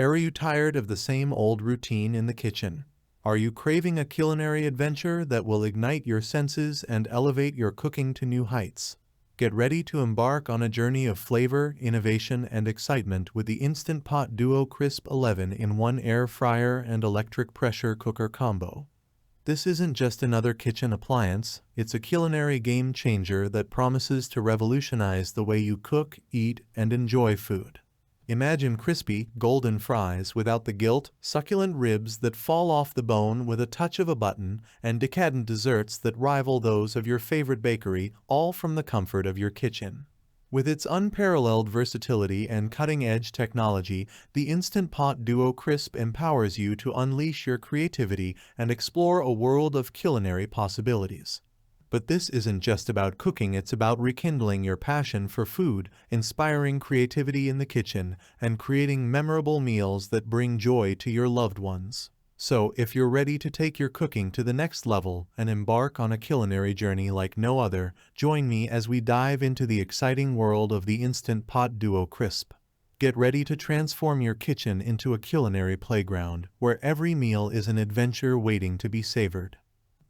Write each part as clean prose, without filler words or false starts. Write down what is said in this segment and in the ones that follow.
Are you tired of the same old routine in the kitchen? Are you craving a culinary adventure that will ignite your senses and elevate your cooking to new heights? Get ready to embark on a journey of flavor, innovation, and excitement with the Instant Pot Duo Crisp 11-in-1 air fryer and electric pressure cooker combo. This isn't just another kitchen appliance, it's a culinary game changer that promises to revolutionize the way you cook, eat, and enjoy food. Imagine crispy, golden fries without the guilt, succulent ribs that fall off the bone with a touch of a button, and decadent desserts that rival those of your favorite bakery, all from the comfort of your kitchen. With its unparalleled versatility and cutting-edge technology, the Instant Pot Duo Crisp empowers you to unleash your creativity and explore a world of culinary possibilities. But this isn't just about cooking, it's about rekindling your passion for food, inspiring creativity in the kitchen, and creating memorable meals that bring joy to your loved ones. So, if you're ready to take your cooking to the next level and embark on a culinary journey like no other, join me as we dive into the exciting world of the Instant Pot Duo Crisp. Get ready to transform your kitchen into a culinary playground, where every meal is an adventure waiting to be savored.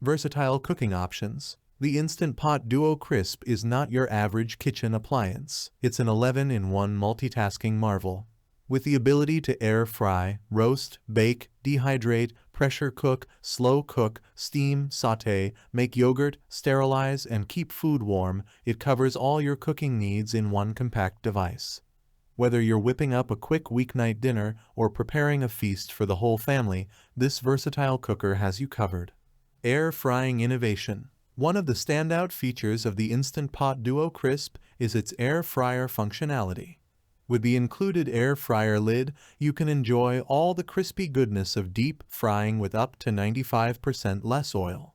Versatile cooking options. The Instant Pot Duo Crisp is not your average kitchen appliance. It's an 11-in-1 multitasking marvel. With the ability to air fry, roast, bake, dehydrate, pressure cook, slow cook, steam, sauté, make yogurt, sterilize, and keep food warm, it covers all your cooking needs in one compact device. Whether you're whipping up a quick weeknight dinner or preparing a feast for the whole family, this versatile cooker has you covered. Air frying innovation. One of the standout features of the Instant Pot Duo Crisp is its air fryer functionality. With the included air fryer lid, you can enjoy all the crispy goodness of deep frying with up to 95% less oil.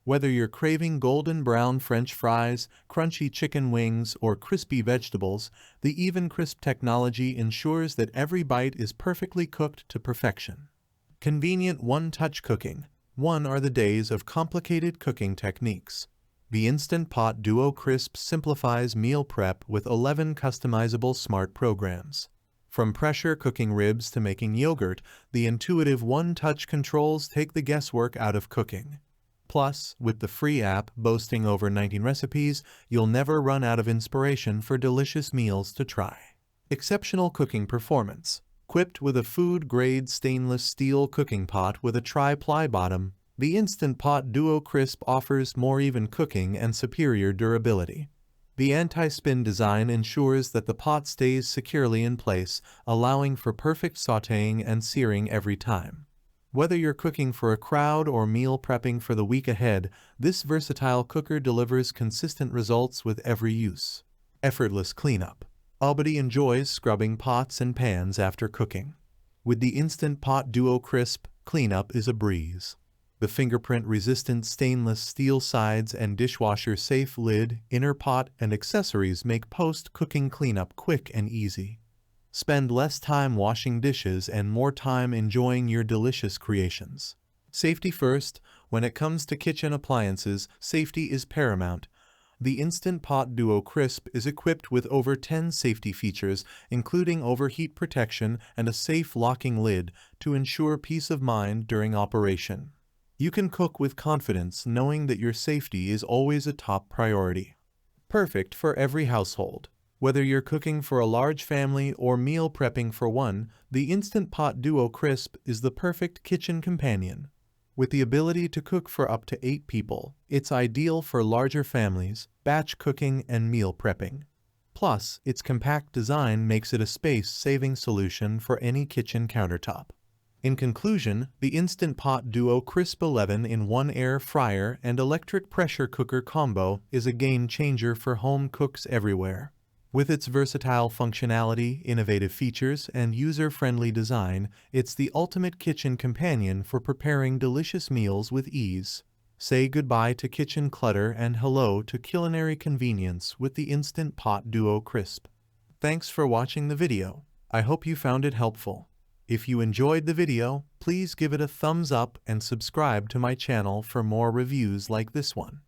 Whether you're craving golden brown French fries, crunchy chicken wings, or crispy vegetables, the Even Crisp technology ensures that every bite is perfectly cooked to perfection. Convenient one-touch cooking. One are the days of complicated cooking techniques. The Instant Pot Duo Crisp simplifies meal prep with 11 customizable smart programs. From pressure cooking ribs to making yogurt, the intuitive one-touch controls take the guesswork out of cooking. Plus, with the free app boasting over 19 recipes, you'll never run out of inspiration for delicious meals to try. Exceptional cooking performance. Equipped with a food-grade stainless steel cooking pot with a tri-ply bottom, the Instant Pot Duo Crisp offers more even cooking and superior durability. The anti-spin design ensures that the pot stays securely in place, allowing for perfect sautéing and searing every time. Whether you're cooking for a crowd or meal prepping for the week ahead, this versatile cooker delivers consistent results with every use. Effortless cleanup. Nobody enjoys scrubbing pots and pans after cooking. With the Instant Pot Duo Crisp, cleanup is a breeze. The fingerprint-resistant stainless steel sides and dishwasher-safe lid, inner pot, and accessories make post-cooking cleanup quick and easy. Spend less time washing dishes and more time enjoying your delicious creations. Safety first. When it comes to kitchen appliances, safety is paramount. The Instant Pot Duo Crisp is equipped with over 10 safety features, including overheat protection and a safe locking lid to ensure peace of mind during operation. You can cook with confidence knowing that your safety is always a top priority. Perfect for every household. Whether you're cooking for a large family or meal prepping for one, the Instant Pot Duo Crisp is the perfect kitchen companion. With the ability to cook for up to 8 people, it's ideal for larger families, batch cooking, and meal prepping. Plus, its compact design makes it a space-saving solution for any kitchen countertop. In conclusion, the Instant Pot Duo Crisp 11-in-1 air fryer and electric pressure cooker combo is a game changer for home cooks everywhere. With its versatile functionality, innovative features, and user-friendly design, it's the ultimate kitchen companion for preparing delicious meals with ease. Say goodbye to kitchen clutter and hello to culinary convenience with the Instant Pot Duo Crisp. Thanks for watching the video. I hope you found it helpful. If you enjoyed the video, please give it a thumbs up and subscribe to my channel for more reviews like this one.